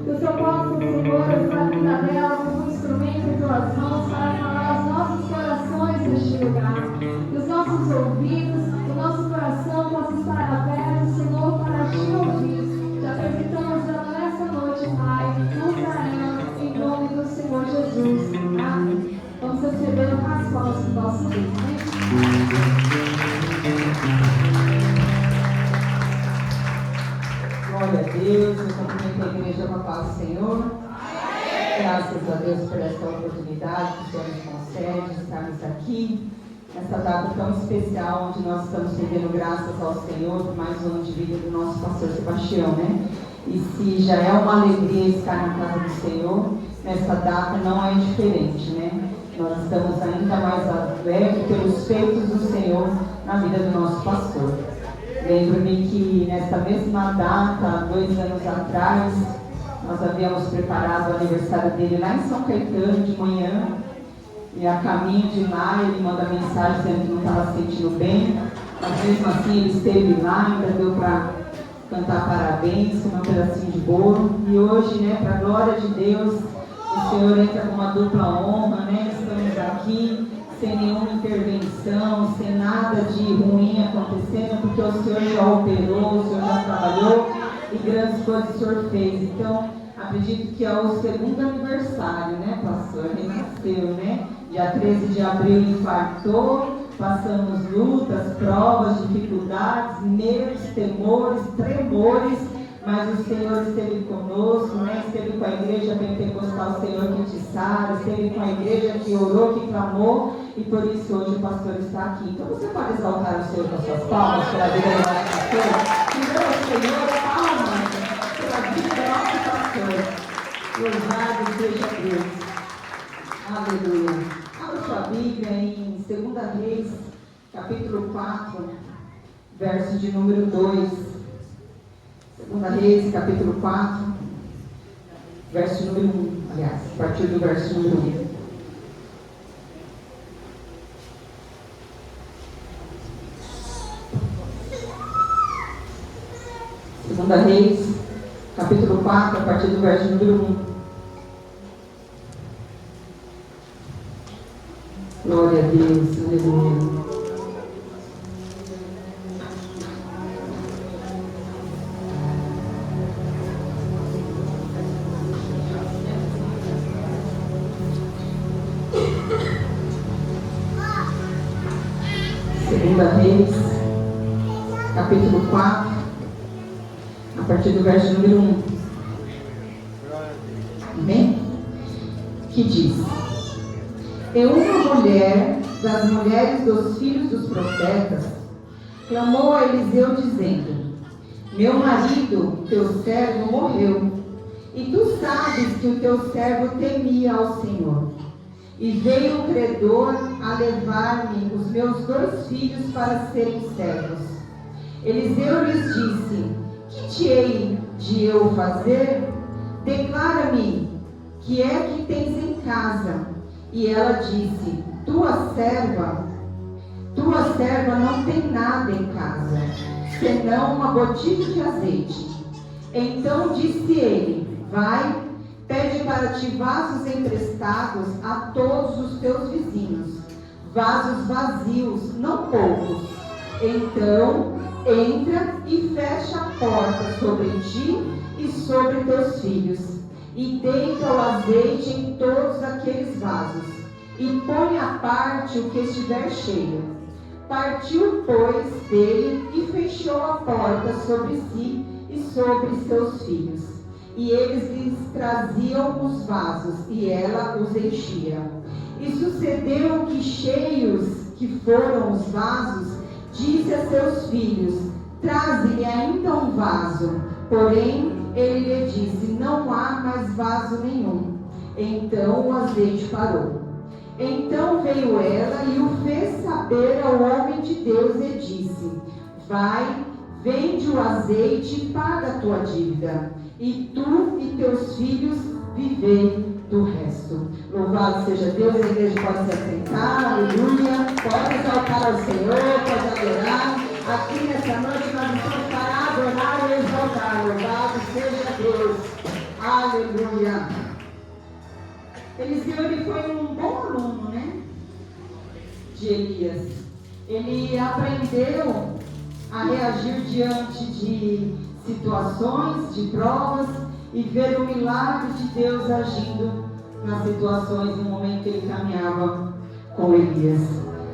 Que o Senhor possa, Senhor, usar a vida dela como um instrumento em tuas mãos para falar aos nossos corações neste lugar. Que os nossos ouvidos, o nosso coração possa estar aberto, Senhor, para te ouvir. Te apresentamos ela nessa noite, Pai. Usa ela em nome do Senhor Jesus. Amém. Vamos receber o raspas do nosso Deus. Glória a Deus, eu cumprimento a igreja com a paz do Senhor. Graças a Deus por essa oportunidade que o Senhor nos concede de estarmos aqui, nessa data tão especial, onde nós estamos rendendo graças ao Senhor por mais um ano de vida do nosso pastor Sebastião, né? E se já é uma alegria estar na casa do Senhor, nessa data não é diferente, né? Nós estamos ainda mais alegres pelos feitos do Senhor na vida do nosso pastor. Lembro-me que nessa mesma data, 2 anos atrás, nós havíamos preparado o aniversário dele lá em São Caetano de manhã, e a caminho de lá ele manda mensagem dizendo que não estava se sentindo bem, mas mesmo assim ele esteve lá, ainda deu para cantar parabéns, um pedacinho de bolo, e hoje, né, para a glória de Deus, o Senhor entra com uma dupla honra, né? Estamos aqui sem nenhuma intervenção, sem nada de ruim acontecendo, porque o Senhor já operou, o Senhor já trabalhou e grandes coisas o Senhor fez. Então, acredito que é o 2º aniversário, né, pastor? Renasceu, né? Dia 13 de abril infartou, passamos lutas, provas, dificuldades, medos, temores, tremores, mas o Senhor esteve conosco, né? Esteve com a igreja pentecostal, o Senhor que te sara, esteve com a igreja que orou, que clamou, e por isso hoje o pastor está aqui. Então você pode exaltar o Senhor com as suas palmas pela vida do nosso pastor? Então o Senhor, palmas pela vida do nosso pastor. Louvado seja Deus. Aleluia. Abra sua Bíblia em 2 Reis, capítulo 4, verso de número 2. 2 Reis, capítulo 4, verso número 1, aliás, a partir do verso número 1. Segunda Reis, capítulo 4, a partir do verso número 1. Glória a Deus, aleluia. Segunda Reis, capítulo 4, a partir do verso número 1. Amém? Que diz: E uma mulher das mulheres dos filhos dos profetas clamou a Eliseu dizendo: Meu marido, teu servo, morreu, e tu sabes que o teu servo temia ao Senhor. E veio o credor a levar-me os meus 2 filhos para serem servos. Eliseu lhes disse: Que te hei de eu fazer? Declara-me, que é que tens em casa? E ela disse: Tua serva não tem nada em casa, senão uma botija de azeite. Então disse ele: Vai, pede para ti vasos emprestados a todos os teus vizinhos, vasos vazios, não poucos. Então entra e fecha a porta sobre ti e sobre teus filhos, e deita o azeite em todos aqueles vasos, e põe à parte o que estiver cheio. Partiu, pois, dele e fechou a porta sobre si e sobre seus filhos. E eles lhes traziam os vasos, e ela os enchia. E sucedeu que, cheios que foram os vasos, disse a seus filhos: Traze-lhe ainda um vaso. Porém, ele lhe disse: Não há mais vaso nenhum. Então o azeite parou. Então veio ela e o fez saber ao homem de Deus e disse: Vai, vende o azeite e paga a tua dívida, e tu e teus filhos vivei do resto. Louvado seja Deus. A igreja pode se assentar, aleluia, pode exaltar ao Senhor, pode adorar. Aqui nessa noite nós estamos para adorar e exaltar. Louvado seja Deus, aleluia. Aleluia. Eliseu, ele foi um bom aluno, né? De Elias. Ele aprendeu a reagir diante de situações, de provas, e ver o milagre de Deus agindo nas situações no momento que ele caminhava com Elias.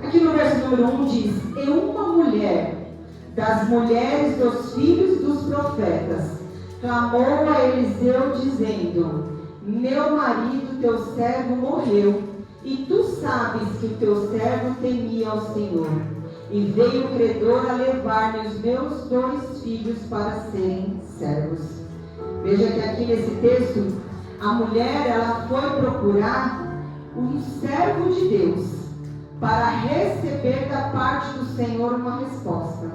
Aqui no verso número 1 diz: e uma mulher das mulheres dos filhos dos profetas clamou a Eliseu dizendo: meu marido, teu servo, morreu, e tu sabes que o teu servo temia ao Senhor. E veio o credor a levar-me os meus 2 filhos para serem servos. Veja que aqui nesse texto, a mulher, ela foi procurar um servo de Deus para receber da parte do Senhor uma resposta.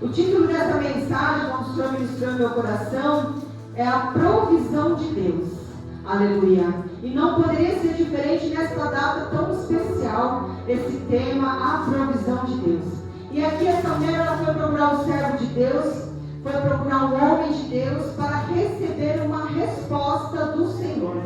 O título dessa mensagem, quando o Senhor ministrou no meu coração, é a provisão de Deus. Aleluia. E não poderia ser diferente nesta data tão especial, esse tema, a provisão de Deus. E aqui essa mulher, ela foi procurar o servo de Deus, foi procurar um homem de Deus para receber uma resposta do Senhor.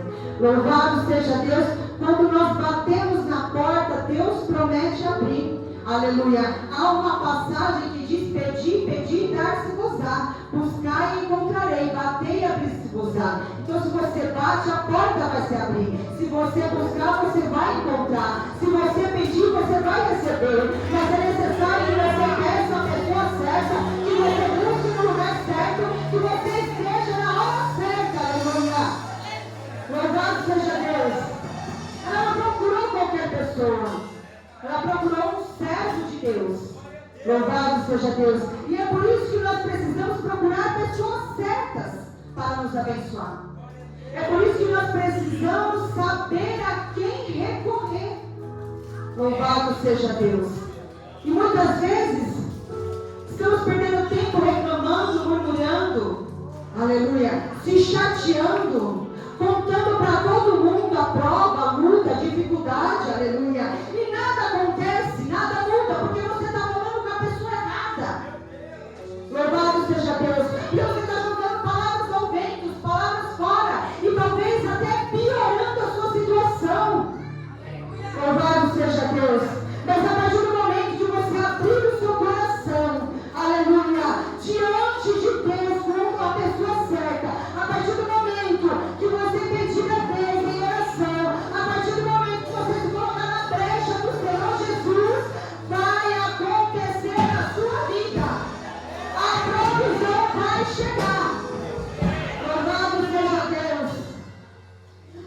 Louvado seja Deus. Quando nós batemos na porta, Deus promete abrir. Aleluia. Há uma passagem que diz: pedi, pedi e dar-se-vos-á. Buscai e encontrarei. Batei e abrir-se-vos-á. Então, se você bate, a porta vai se abrir. Se você buscar, você vai encontrar. Se você pedir, você vai receber. Mas é necessário que você peça a pessoa certa, que você busque no lugar certo, que você esteja na hora certa. Aleluia. Louvado seja Deus. Ela não procurou qualquer pessoa. Ela procurou um servo de Deus. Louvado seja Deus. E é por isso que nós precisamos procurar pessoas certas para nos abençoar. É por isso que nós precisamos saber a quem recorrer. Louvado seja Deus. E muitas vezes estamos perdendo tempo reclamando, murmurando, aleluia, se chateando, contando para todo mundo a prova, a luta, a dificuldade, aleluia. E nada acontece, nada muda, porque você está falando com a pessoa errada. Louvado seja Deus. E você está jogando palavras ao vento, palavras fora, e talvez até piorando a sua situação. Louvado seja Deus. Mas a partir do momento que você abrir o seu coração, aleluia, diante de Deus, com a pessoa certa, a partir do momento que você pedir a Deus em oração, a partir do momento que você se colocar na brecha do Senhor Jesus, vai acontecer na sua vida. A provisão vai chegar. Louvado seja Deus.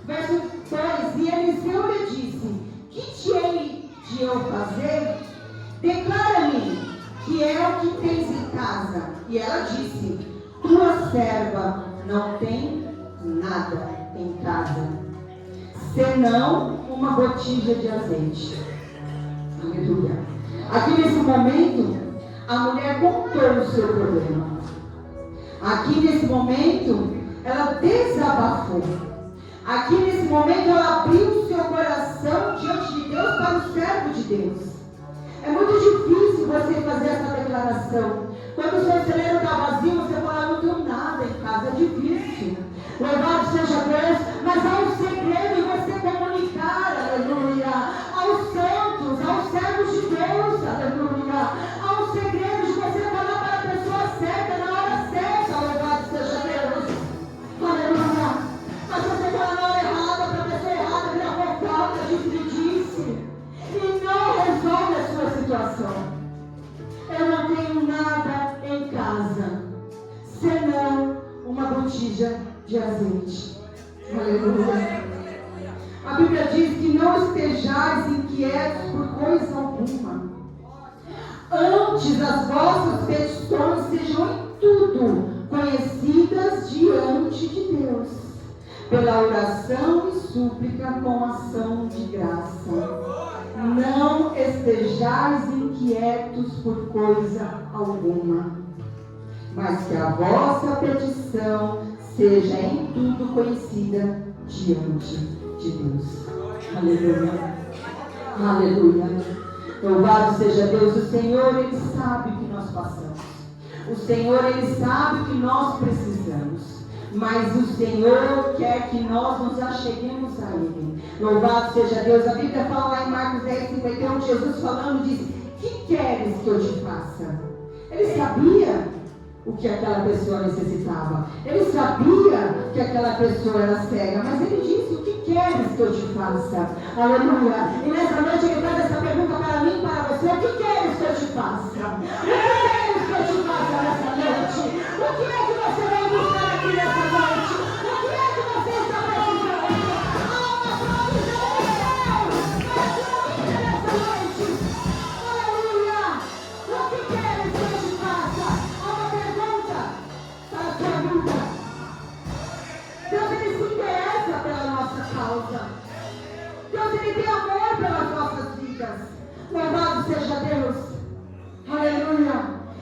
Verso 2: e Eliseu lhe disse: que te hei de eu fazer? Declara-me que é o que tens em casa. E ela disse: tua serva não tem nada em casa, senão uma botija de azeite. Aleluia. Aqui nesse momento, a mulher contou o seu problema. Aqui nesse momento, ela desabafou. Aqui nesse momento, ela abriu o seu coração diante de Deus para o servo de Deus. É muito difícil você fazer essa declaração. Quando o seu celeiro está vazio, você fala: não tenho nada em casa. É difícil. Louvado seja Deus. Mas há um segredo em você comunicar, aleluia, aos santos, aos servos de Deus, aleluia. Há um segredo de você falar para a pessoa certa na hora certa. Louvado seja Deus. Aleluia. Mas você fala na hora errada, para a pessoa errada, vira fofoca, disse, e não resolve a sua situação. Eu não tenho nada em casa, senão uma botija de azeite. Aleluia. A Bíblia diz que não estejais inquietos por coisa alguma. Antes as vossas petições sejam em tudo conhecidas diante de Deus, pela oração e súplica com ação de graça. Não estejais inquietos por coisa alguma, mas que a vossa petição seja em tudo conhecida diante de Deus. Aleluia. Aleluia. Louvado seja Deus. O Senhor, Ele sabe o que nós passamos. O Senhor, Ele sabe o que nós precisamos. mas o Senhor quer que nós nos acheguemos a Ele. Louvado seja Deus. A Bíblia fala lá em Marcos 10:51, Jesus falando, diz: que queres que eu te faça? Ele sabia o que aquela pessoa necessitava. Ele sabia que aquela pessoa era cega, mas ele disse: o que queres que eu te faça? Aleluia. E nessa noite ele faz essa pergunta para mim e para você: o que queres que eu te faça? O que queres que eu te faça nessa noite? O que é que você vai buscar aqui nessa noite? O que é que você está precisando? Alma provisão de Deus para a sua vida nessa noite. Aleluia. O que queres que eu te faça? Há uma pergunta para a sua vida. Deus, Ele se interessa pela nossa causa. Deus, Ele tem amor pelas nossas vidas. Louvado seja Deus. Aleluia.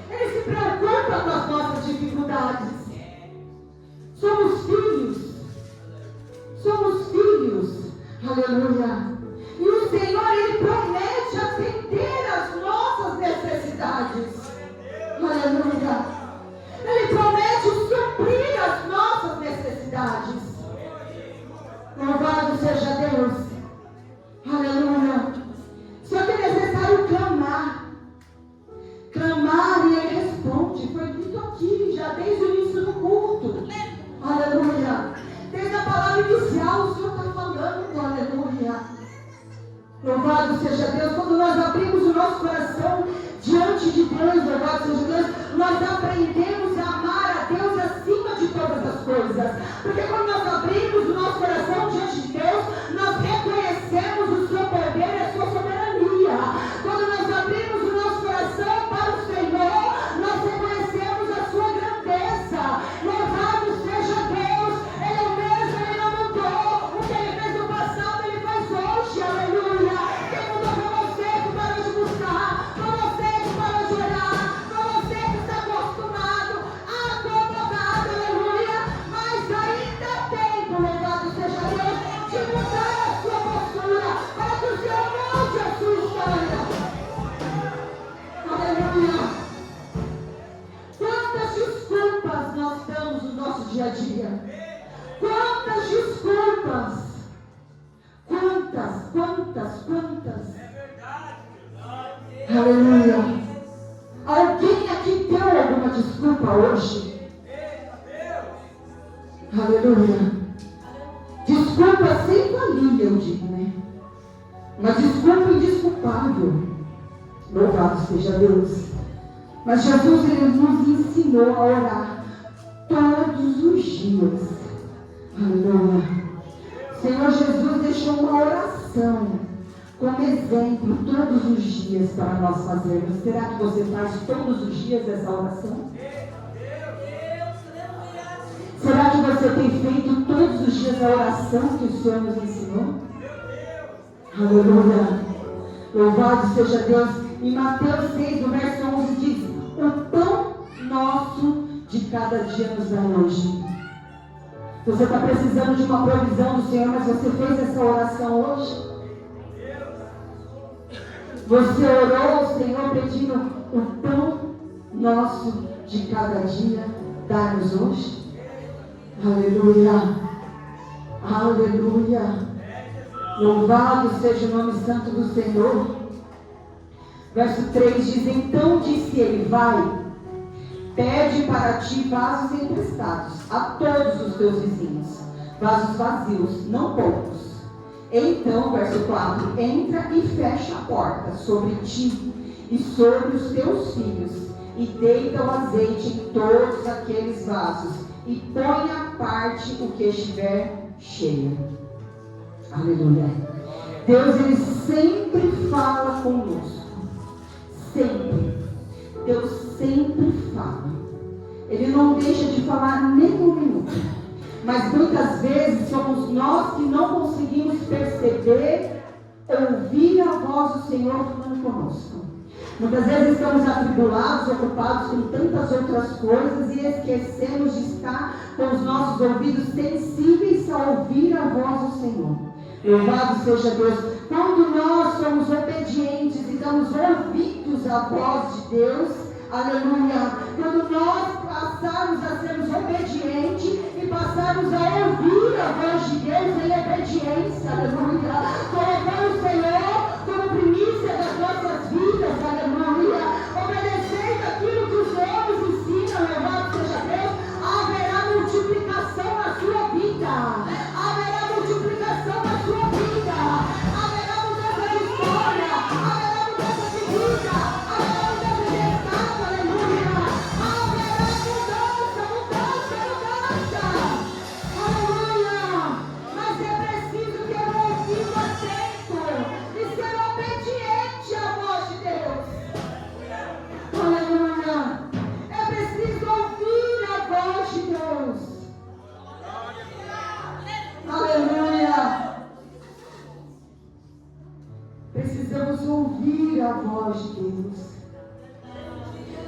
Ele se preocupa com as nossas dificuldades. Somos filhos. Somos filhos. Aleluia. E o Senhor, Ele promete atender às nossas necessidades. Aleluia. Ele promete suprir as nossas necessidades. Louvado seja Deus. Aleluia. Só que é necessário clamar. Clamar e Ele responde. Foi dito aqui, já desde o início do culto. Aleluia. Desde a palavra inicial, o Senhor está falando. Aleluia. Louvado seja Deus. Quando nós abrimos o nosso coração diante de Deus, louvado seja Deus, nós aprendemos a amar a Deus acima de todas as coisas. Porque quando nós abrimos o nosso coração diante de Deus, nós reconhecemos o seu poder e a sua soberania. Quando nós abrimos o nosso coração para o Senhor, nós reconhecemos a sua grandeza. Louvado seja Deus. Ele é o mesmo, Ele não mudou. O que Ele fez no passado, Ele faz hoje. Aleluia. Quem mudou foi você que parou de buscar, foi você que parou de orar, foi você que está acostumado, acomodado, aleluia. Mas ainda há tempo, louvado seja Deus, de mudar a sua postura, para que o Senhor mude a sua história. Aleluia. Quantas desculpas nós damos no nosso dia a dia? Quantas desculpas? Quantas? Aleluia. Alguém aqui deu alguma desculpa hoje? Aleluia. Desculpa sem valia, eu digo, né? Uma desculpa indesculpável. Louvado seja Deus. Mas Jesus, Ele nos ensinou a orar todos os dias. Aleluia. O Senhor Jesus deixou uma oração como exemplo todos os dias para nós fazermos. Será que você faz todos os dias essa oração? Será que você tem feito todos os dias a oração que o Senhor nos ensinou? Aleluia. Louvado seja Deus. Em Mateus 6, no verso 11 diz: o pão nosso de cada dia nos dá hoje. Você está precisando de uma provisão do Senhor, mas você fez essa oração hoje? Você orou ao Senhor pedindo: o pão nosso de cada dia dá-nos hoje? Aleluia. Aleluia. Louvado seja o nome santo do Senhor. Verso 3 diz: então disse ele: vai, pede para ti vasos emprestados a todos os teus vizinhos, vasos vazios, não poucos. Então, verso 4, entra e fecha a porta sobre ti e sobre os teus filhos, e deita o azeite em todos aqueles vasos, e põe à parte o que estiver cheio. Aleluia. Deus, Ele sempre fala conosco. Sempre. Deus sempre fala. Ele não deixa de falar nem um minuto. Mas muitas vezes somos nós que não conseguimos perceber, ouvir a voz do Senhor falando conosco. Muitas vezes estamos atribulados, ocupados com tantas outras coisas e esquecemos de estar com os nossos ouvidos sensíveis a ouvir a voz do Senhor. Louvado seja Deus. Quando nós somos obedientes e damos ouvidos à voz de Deus, Aleluia. Quando nós passarmos a sermos obedientes e passarmos a ouvir a voz de Deus em obediência, aleluia. Colocando o Senhor como primícia das nossas vidas, aleluia. Obedecendo aquilo que os homens ensinam, louvado seja Deus, haverá multiplicação na sua vida. Haverá multiplicação na sua vida. Haverá mudança de história. Haverá mudança de vida. Haverá mudança de estado, aleluia. Haverá mudança. Aleluia. Mas é preciso ter um ouvido atento e ser obediente à voz de Deus. Aleluia. É preciso ouvir a voz de Deus. Aleluia. Precisamos ouvir a voz de Deus.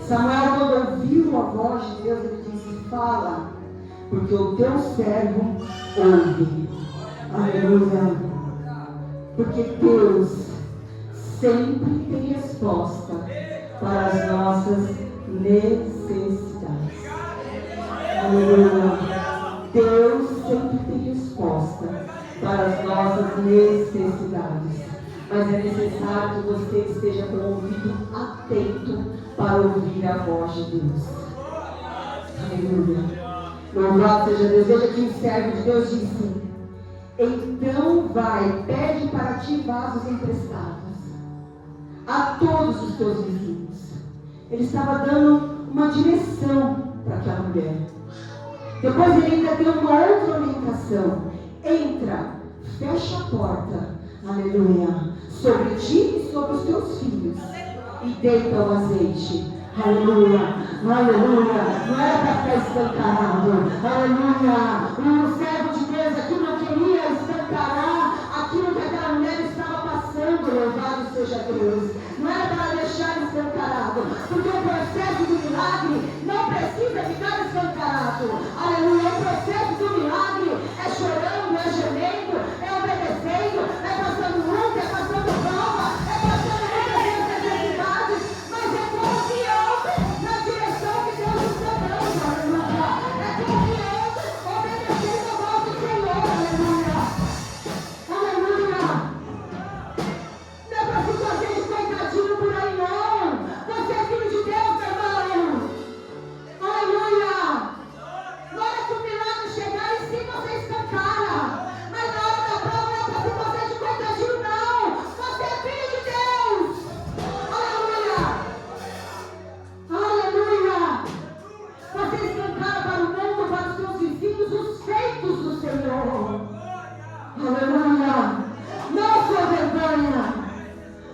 Samuel, quando ouviu a voz de Deus, ele disse: fala, porque o teu servo ouve. Aleluia. Porque Deus sempre tem resposta para as nossas necessidades. Aleluia. Deus sempre tem resposta para as nossas necessidades. Mas é necessário que você esteja com o ouvido atento para ouvir a voz de Deus. Aleluia. Louvado seja Deus. Veja que o servo de Deus disse: então vai, pede para ti vasos emprestados a todos os teus vizinhos. Ele estava dando uma direção para aquela mulher. Depois ele ainda deu uma outra orientação: entra, fecha a porta, aleluia, sobre ti e sobre os teus filhos, e deita o azeite. Aleluia, aleluia. Não era para ficar escancarado. Aleluia. O servo de Deus aqui não queria escancarar aquilo que aquela mulher estava passando. Louvado seja Deus. Não era para deixar escancarado, porque o processo do milagre não precisa ficar escancarado. Aleluia. O processo do milagre é chorando, é gemendo, é obedecendo, é passando luta, é passando prova, é passando muitas necessidades, mas é confiando na direção que Deus está dando. Aleluia. É confiando, obedecendo a voz do Senhor. Aleluia. Aleluia. Não é para se fazer de coitadinho por aí, não. Você é filho de Deus, meu irmão. Aleluia. Na hora que o milagre chegar, em si você escancara. Mas na hora da prova não é para se fazer de coitadinho, não. Você é filho de Deus. Aleluia. Aleluia. Você escancara para o mundo, para os seus vizinhos, os feitos do Senhor. Aleluia. Não sua vergonha.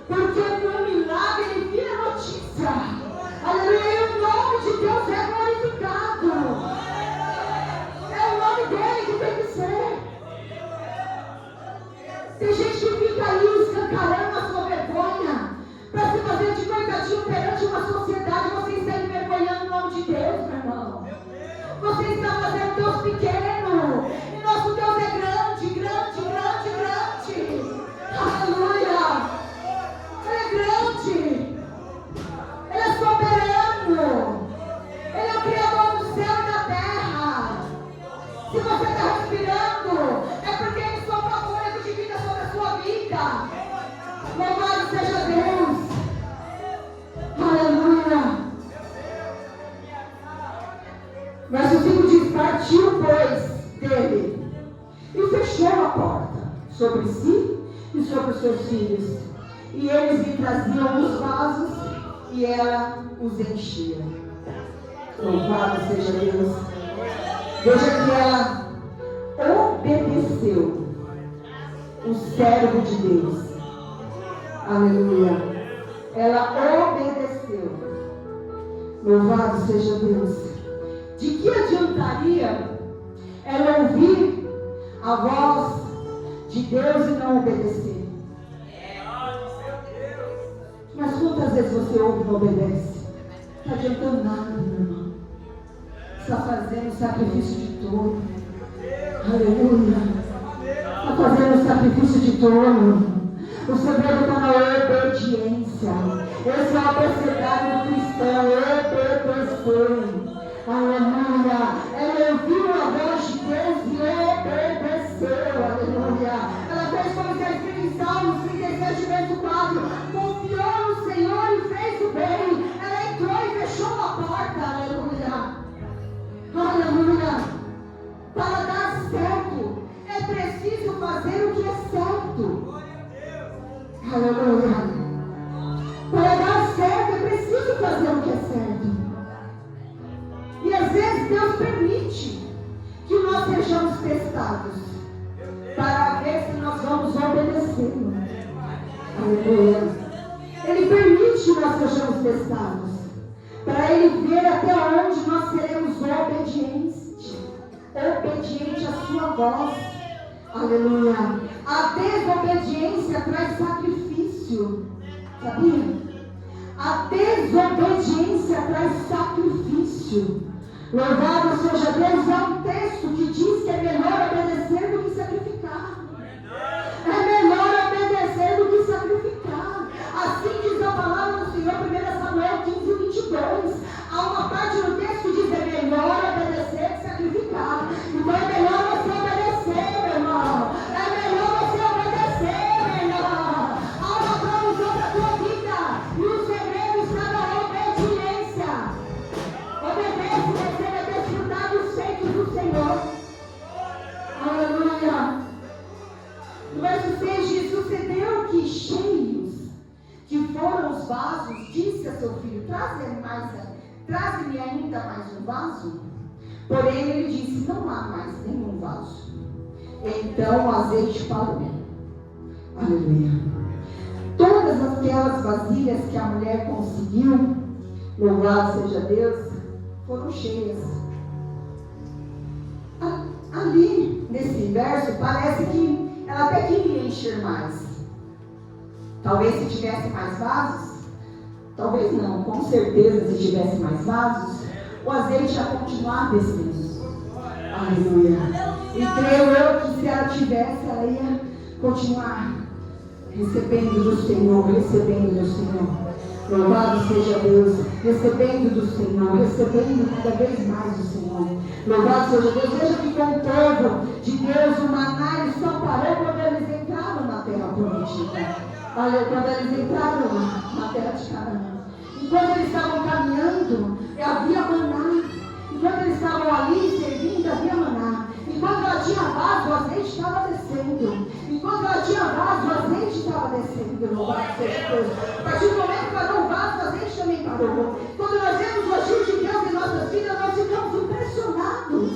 Porque no milagre ele vira notícia. Aleluia. E o nome de Deus é glorificado. É o nome dele que tem que ser. Tem gente que fica aí escancarando a sua vergonha para se fazer de coitadinho perante uma sociedade. Você está envergonhando o nome de Deus, meu irmão. Você está fazendo Deus pequeno. E nosso Deus é grande, grande, grande, grande. Aleluia. Ele é grande. Ele é soberano. Ele é o Criador do céu e da terra. Se você está respirando, é porque Ele sopra fôlego de vida sobre a sua vida. Louvado seja Deus. Aleluia. Verso 5 diz: partiu, pois, dele, e fechou a porta sobre si e sobre os seus filhos. E eles lhe traziam os vasos, e ela os enchia. Louvado seja Deus. Veja que ela obedeceu o servo de Deus. Aleluia. Ela obedeceu. Louvado seja Deus. De que adiantaria ela ouvir a voz de Deus e não obedecer? Mas quantas vezes você ouve e não obedece? Não está adiantando nada, meu irmão. Está fazendo sacrifício de tolo. Aleluia. Está fazendo sacrifício de tolo. O segredo está na obediência. Esse é o abecedário do cristão. Aleluia. Ela fez como está escrito em Salmos 37, verso 4. Confiou no Senhor e fez o bem. Ela entrou e fechou a porta. Aleluia. Aleluia. Para dar certo, é preciso fazer o que é certo. Aleluia. Para dar certo, é preciso fazer o que é certo. E às vezes Deus permite que nós sejamos testados para ver se nós vamos obedecê-lo. Aleluia. Ele permite que nós sejamos testados para Ele ver até onde nós seremos obedientes à sua voz. Aleluia. A desobediência traz sacrifício. Sabia? A desobediência traz sacrifício. Louvado seja Deus. Há um texto que diz que é melhor obedecer do que sacrificar. É melhor obedecer do que sacrificar. Assim diz a palavra do Senhor, 1 Samuel 15:22. Há uma parte no texto que diz: é melhor obedecer que sacrificar. Então é melhor você obedecer, meu irmão. É melhor você obedecer, meu irmão. Há uma provisão para a tua vida. E o segredo está na obediência. Obedece, você vai desfrutar dos feitos do Senhor. Aleluia. No verso 6 diz: sucedeu que cheios que foram os vasos, disse a seu filho: traze-me ainda mais um vaso. Porém ele disse: não há mais nenhum vaso. Então o azeite parou. Aleluia. Todas aquelas vasilhas que a mulher conseguiu, louvado seja Deus, foram cheias. Ali nesse verso parece que ela até queria encher mais. Talvez se tivesse mais vasos, talvez não, com certeza se tivesse mais vasos, o azeite ia continuar descendo. Aleluia. E creio eu que se ela tivesse, ela ia continuar recebendo do Senhor, recebendo do Senhor. Louvado seja Deus, recebendo do Senhor, recebendo cada vez mais do Senhor. Louvado seja Deus. Veja que com o povo de Deus, o maná ele só parou quando eles entraram na terra prometida. Olha, quando eles entraram na terra de Canaã. Enquanto eles estavam caminhando, havia maná. Enquanto eles estavam ali servindo, havia maná. Enquanto ela tinha vaso, o azeite estava descendo. Enquanto ela tinha vaso, o azeite estava descendo. Louvado seja Deus. A partir do momento que parou o vaso, o azeite também parou. Quando nós vemos o agir de Deus em nossas vidas, nós ficamos impressionados.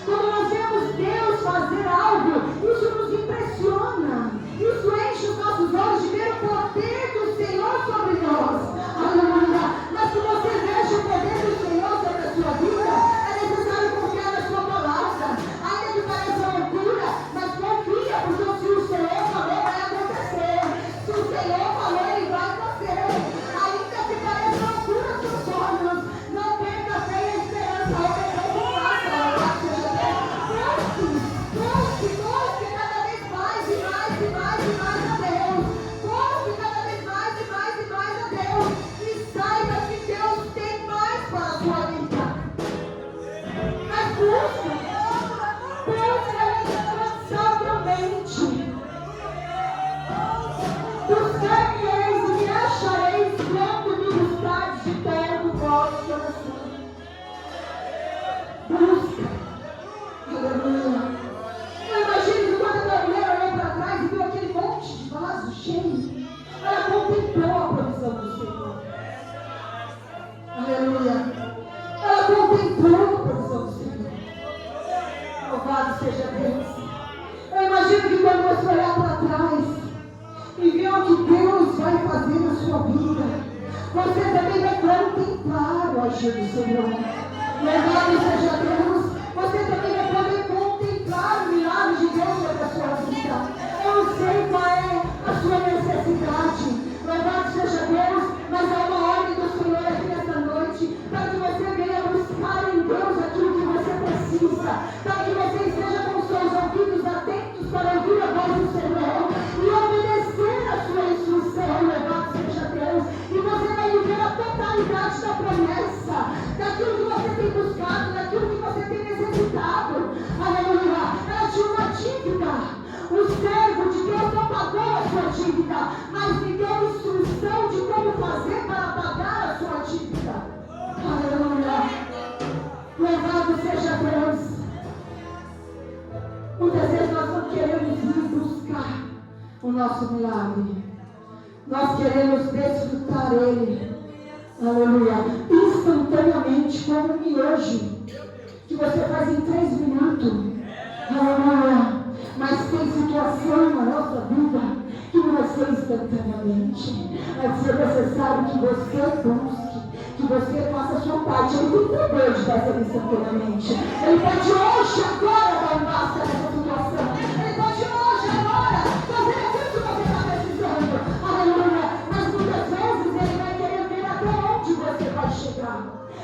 Quando nós vemos Deus fazer algo, isso nos impressiona. Isso enche os nossos olhos de ver o poder do Senhor sobre nós. Aleluia. Mas se você veja o poder do Senhor sobre a sua vida, é necessário confiar na sua palavra. Ainda que pareça loucura, mas confia, porque se o Senhor falou, vai acontecer. Se o Senhor falou, ele vai fazer. Ainda que pareça loucura aos seus olhos, não perca a fé e a esperança. Busque cada vez mais e mais e mais e mais a Deus. Busque cada vez mais e mais e mais a Deus. E saiba que Deus tem mais para a sua vida. Mas busque incansavelmente. Buscar-me-eis e me achareis quando me buscardes de todo o vosso coração. Busca. Aleluia. Eu imagino que quando a mulher olhou para trás e viu aquele monte de vaso cheio, ela contemplou a provisão do Senhor. Aleluia. Ela contemplou a provisão do Senhor. Louvado seja Deus. Eu imagino que quando você olhar para trás e ver o que Deus vai fazer na sua vida, você também vai contemplar o agir do Senhor. Louvado seja Deus. Você também vai poder contemplar o milagre de Deus sobre a sua vida. Eu não sei qual é a sua necessidade. Louvado seja Deus. Mas há uma ordem do Senhor aqui nessa noite, para que você venha buscar em Deus aquilo que você precisa, para que você esteja com os seus ouvidos atentos para ouvir a voz do Senhor e obedecer a sua instrução. Louvado seja Deus. E você vai viver a totalidade da promessa, daquilo que você tem buscado, daquilo que você tem necessitado. O servo de Deus não pagou a sua dívida, mas me deu instrução de como fazer para pagar a sua dívida. Aleluia. Louvado seja Deus. Muitas vezes nós não queremos ir buscar o nosso milagre. Nós queremos desfrutar Ele. Aleluia. Instantaneamente, como um miojo que você faz em 3 minutos. Aleluia. Mas tem situação na nossa vida que não vai ser instantaneamente. Vai ser necessário que você busque, que você faça a sua parte. Ele tem poder de fazer instantaneamente. Ele pode hoje, agora, dar um basta nessa situação. Ele pode hoje, agora, fazer aquilo que você está precisando. Aleluia. Mas muitas vezes ele vai querer ver até onde você vai chegar.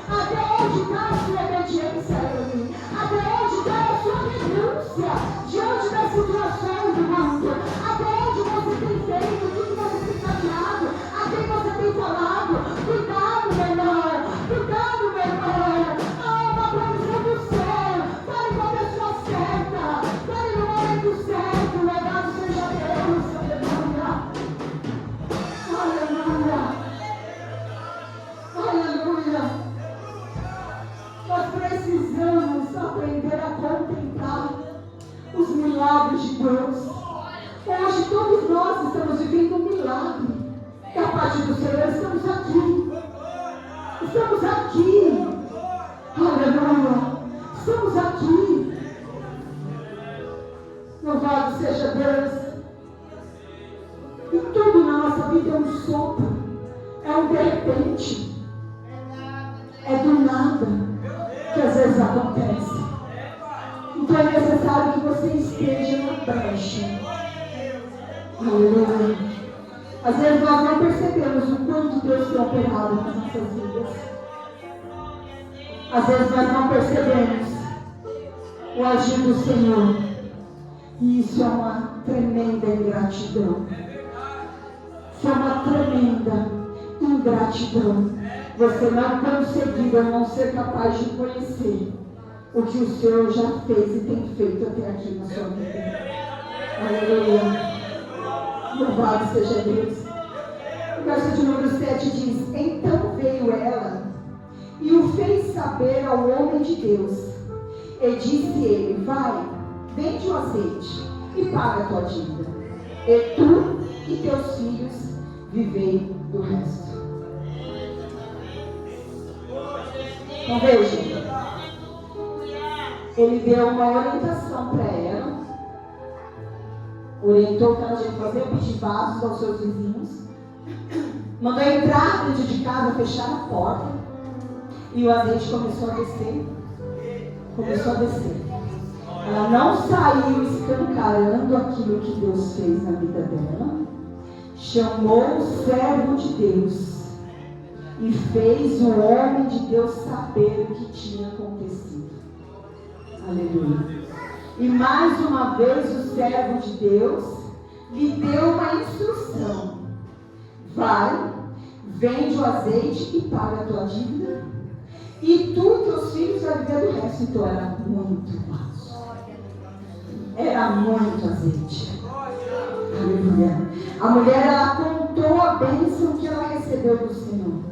Até onde está a sua obediência a Ele? Até onde está a sua renúncia diante das situações do mundo? Até onde você tem feito? O que você tem caminhado? A quem você tem falado? Cuidado, meu irmão! Cuidado, meu irmão! Há uma provisão do céu! Fale com a pessoa certa! Fale no momento certo! Louvado seja Deus! Aleluia! Aleluia! Aleluia! Nós precisamos aprender a contemplar os milagres de Deus. Hoje todos nós estamos vivendo um milagre da parte do Senhor. Estamos aqui. Estamos aqui. Aleluia. Estamos aqui. Louvado seja Deus. E tudo na nossa vida é um sopro. É um de repente. É do nada que às vezes acontece. Então é necessário que você esteja na brecha. Aleluia. Às vezes nós não percebemos o quanto Deus tem operado nas nossas vidas. Às vezes nós não percebemos o agir do Senhor. E isso é uma tremenda ingratidão. Isso é uma tremenda ingratidão. Você não conseguir ou não ser capaz de conhecer o que o Senhor já fez e tem feito até aqui na sua vida. Aleluia. Louvado seja Deus. O verso de número 7 diz: Então veio ela e o fez saber ao homem de Deus. E disse ele: Vai, vende o azeite e paga a tua dívida. E tu e teus filhos vivei do resto. Então veja, ele deu uma orientação para ela, orientou que ela tinha que fazer, pedir vasos aos seus vizinhos, mandou entrar dentro de casa, fechar a porta, e o azeite começou a descer. Ela não saiu escancarando aquilo que Deus fez na vida dela, chamou o servo de Deus e fez o homem de Deus saber o que tinha acontecido. Aleluia. E mais uma vez o servo de Deus lhe deu uma instrução: vai, vende o azeite e paga a tua dívida, e tu e teus filhos vão viver do resto. Então era muito fácil. Era muito azeite. Aleluia. A mulher, ela contou a bênção que ela recebeu do Senhor.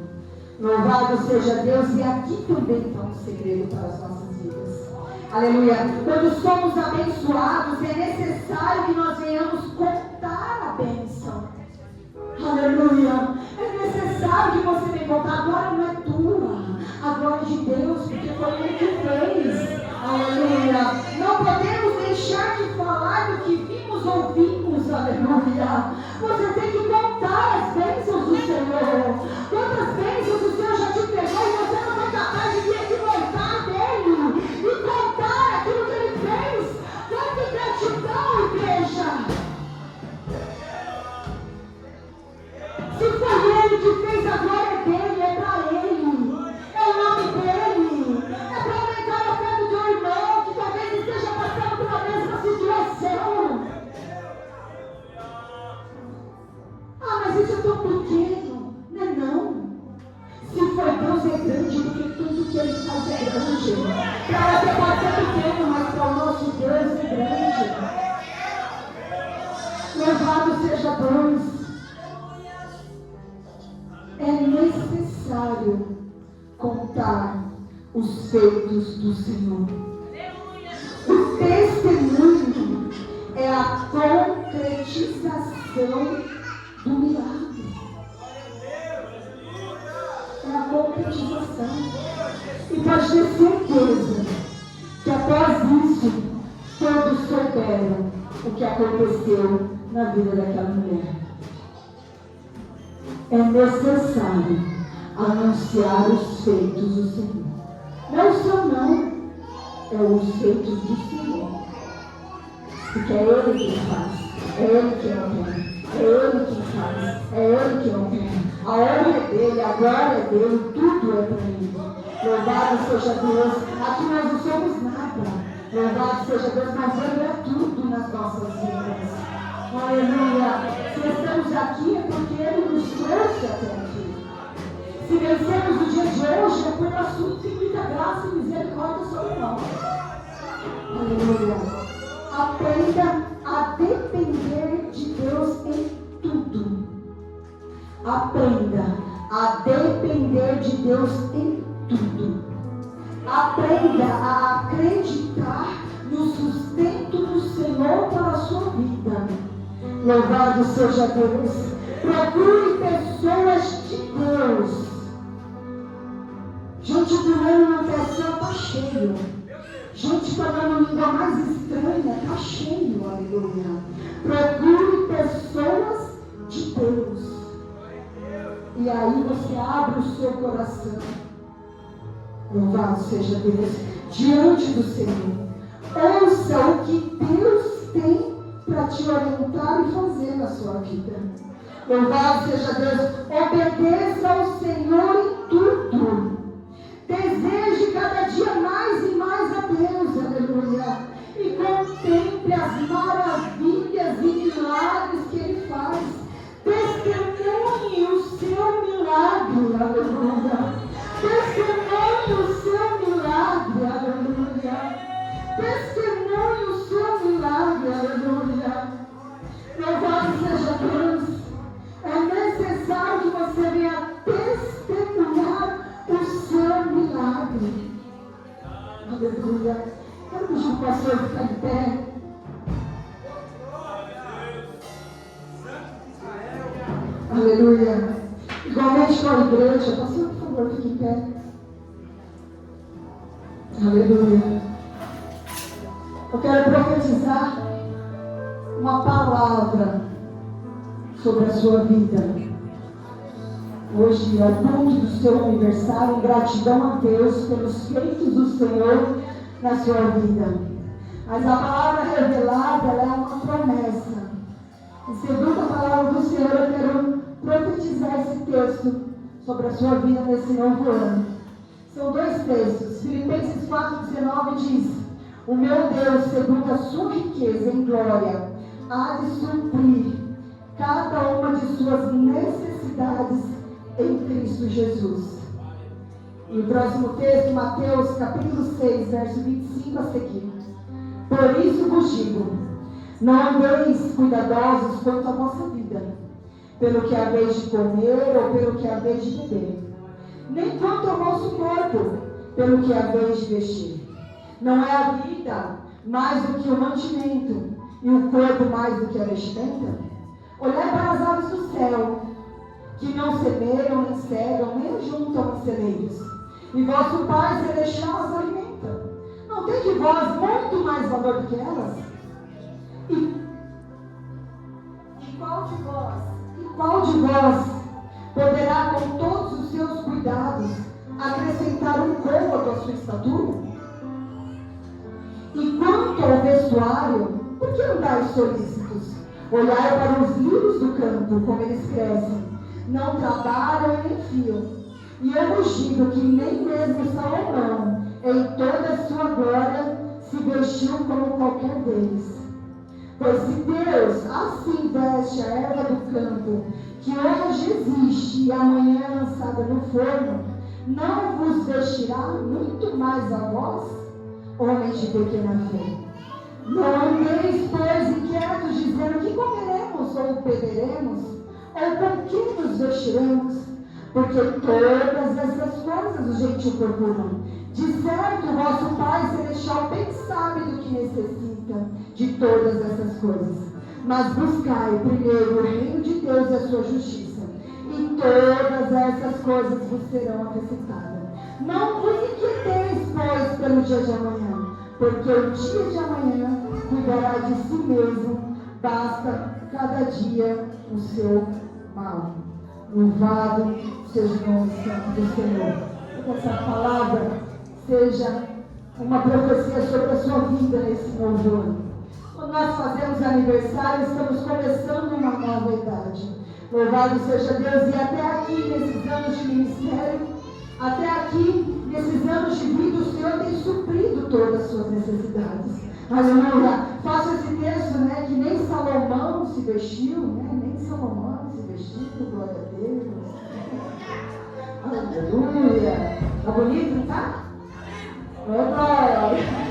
Louvado seja Deus. E aqui também está um segredo para as nossas vidas. Aleluia. Quando somos abençoados, é necessário que nós venhamos contar a bênção. Aleluia. É necessário que você venha contar. A glória não é tua, a glória é de Deus, porque foi Ele que fez. Aleluia. Não podemos deixar de falar do que vimos, ouvimos. Aleluia. Você tem que contar as bênçãos do Senhor. Quantas bênçãos o Senhor já te entregou e você não foi capaz de vir aqui voltar dele e contar aquilo que Ele fez? Quanta gratidão, igreja. Se foi Ele que fez, a glória é dele, é para Ele, é o nome dele, é para aumentar a fé do teu irmão que talvez esteja passando pela mesma situação. Ah, mas isso é tão pequeno. Não é não. Se foi Deus, é grande Louvado seja Deus. É necessário contar os feitos do Senhor. O testemunho é a concretização do milagre. É a concretização. E pode ter certeza que após isso, todos souberam o que aconteceu na vida daquela mulher. É necessário anunciar os feitos do Senhor. Não são não, é os feitos do Senhor. Porque é Ele quem faz, é Ele quem opera, é Ele quem faz, é Ele quem opera. A honra é dele, a glória é dele, tudo é para Ele. Louvado seja Deus. Aqui nós não somos nada. Louvado seja Deus, mas Ele é tudo nas nossas vidas. Aleluia. Se estamos aqui é porque Ele nos trouxe até aqui. Se vencemos o dia de hoje é por sua infinita graça e misericórdia sobre nós. Aleluia. Aprenda a depender de Deus em tudo. Aprenda a depender de Deus em tudo. Aprenda a acreditar no sustento do Senhor para a sua vida. Louvado seja Deus. Procure pessoas de Deus. Gente doendo no terceiro está cheio. Gente falando língua mais estranha está cheio. Aleluia. Procure pessoas de Deus. E aí você abre o seu coração. Louvado seja Deus. Diante do Senhor. Ouça o que Deus tem para te orientar e fazer na sua vida. Louvado seja Deus. Obedeça ao Senhor em tudo. Deseje cada dia mais e mais a Deus. Aleluia. E contemple as maravilhas e milagres que Ele faz. Testemunhe o seu milagre. Aleluia. Testemunhe o seu milagre. Aleluia. Testemunhe o seu milagre. Aleluia. Louvado seja Deus. É necessário que você venha testemunhar o seu milagre. Aleluia. Quero pedir o pastor ficar em pé. Aleluia. Igualmente com a igreja. Pastor, por favor, fique em pé. Aleluia. Eu quero profetizar uma palavra sobre a sua vida. Hoje é o culto do seu aniversário, em gratidão a Deus pelos feitos do Senhor na sua vida. Mas a palavra revelada, ela é uma promessa. E segundo a palavra do Senhor, eu quero profetizar esse texto sobre a sua vida nesse novo ano. São dois textos. Filipenses 4,19 diz: o meu Deus, segundo a sua riqueza em glória, há de suprir cada uma de suas necessidades em Cristo Jesus. E o próximo texto, Mateus capítulo 6, verso 25 a seguir. Por isso vos digo, não andeis cuidadosos quanto à vossa vida, pelo que haveis de comer ou pelo que haveis de beber, nem quanto ao vosso corpo, pelo que haveis de vestir. Não é a vida mais do que o mantimento, e o corpo mais do que a vestimenta? Olhai para as aves do céu, que não semeiam, nem cegam, nem juntam em celeiros, e vosso Pai Celestial as alimenta. Não tem de vós muito mais valor do que elas? E qual de vós poderá, com todos os seus cuidados, acrescentar um côvado à sua estatura? E quanto ao vestuário, por que andais solícitos? Olhai para os lírios do campo, como eles crescem, não trabalham e nem fiam. E eu vos digo que nem mesmo Salomão, em toda a sua glória, se vestiu como qualquer deles. Pois se Deus assim veste a erva do campo, que hoje existe e amanhã é lançada no forno, não vos vestirá muito mais a vós, homens de pequena fé? Não andeis, pois, inquietos, dizendo: que comeremos, ou beberemos? Ou com que nos vestiremos? Porque todas essas coisas os gentios procuram. De certo, o vosso Pai Celestial bem sabe do que necessita de todas essas coisas. Mas buscai primeiro o reino de Deus e a sua justiça, e todas essas coisas vos serão acrescentadas. Não vos inquieteis, pois, pelo dia de amanhã, porque o dia de amanhã cuidará de si mesmo, basta cada dia o seu mal. Louvado seja o nome santo do Senhor. Que essa palavra seja uma profecia sobre a sua vida nesse novo ano. Quando nós fazemos aniversário, estamos começando uma nova idade. Louvado seja Deus. E até aqui, nesses anos de ministério, até aqui, nesses anos de vida, o Senhor tem suprido todas as suas necessidades. Aleluia. Faço esse texto, né, que nem Salomão se vestiu, né, nem Salomão se vestiu, glória a Deus. Aleluia. Tá bonito, tá? Glória.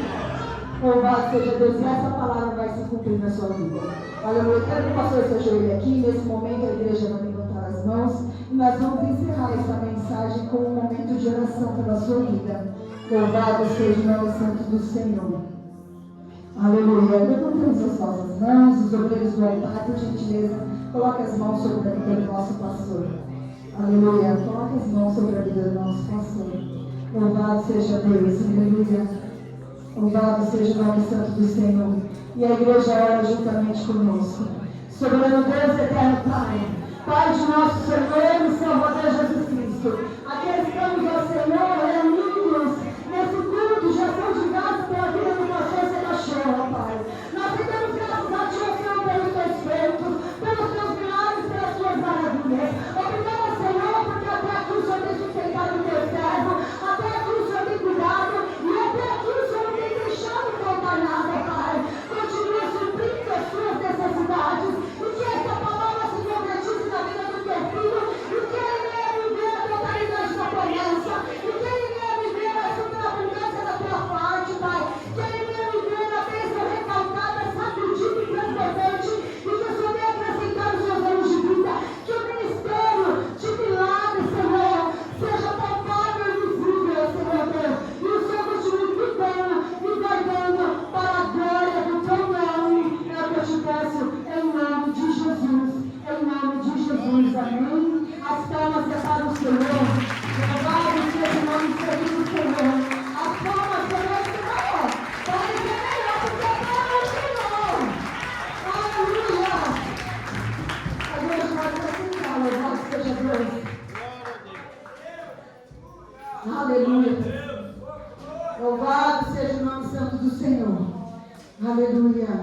Louvado seja Deus, e essa palavra vai se cumprir na sua vida. Aleluia. Quero que o pastor se ajoelhe aqui. Nesse momento a igreja vai levantar as mãos e nós vamos encerrar essa mensagem com um momento de oração pela sua vida. Louvado seja o nome santo do Senhor. Aleluia. Levantamos as nossas mãos, os obreiros do altar, por gentileza, coloque as mãos sobre a vida do nosso pastor. Aleluia. Coloque as mãos sobre a vida do nosso pastor. Louvado seja Deus. Aleluia. Louvado seja o nome santo do Senhor. E a igreja ora juntamente conosco. Soberano Deus, eterno Pai, Pai de nosso Senhor e Salvador Jesus Cristo, aqueles que amam ao Senhor, reunidos nesse culto, já são julgados pela vida do pastor Sebastião, Pai. Nós rendemos graças a Ti, Senhor, pelos Teus feitos, pelos Teus milagres, pelas Tuas maravilhas. Obrigado, Senhor, porque até aqui o Senhor tem sustentado o Teu servo, até aqui o Senhor tem cuidado, e até aqui o Senhor não tem deixado faltar nada, Pai. Continua suprindo as Suas necessidades, e que esta palavra se concretize na vida do Teu Filho, e que Ele venha viver a totalidade da promessa, e que Ele venha viver a superabundância da Tua parte, Pai. Que Ele venha viver a bênção recalcada, sacudida e transbordante, e que o Senhor venha acrescentar os seus anos de vida. Que o ministério de milagres, Senhor, seja palpável e visível, Senhor Deus. E o Senhor continue cuidando e guardando para a glória do Teu nome. É o que eu te peço, em nome de Jesus. Em nome de Jesus, amém. As palmas é para o Senhor. Louvado seja o nome do Senhor. As palmas para o Senhor. Pode ser melhor porque é para o Senhor. Aleluia. A igreja vai acrescentar. Louvado seja Deus. Aleluia. Louvado seja o nome santo do Senhor. Aleluia.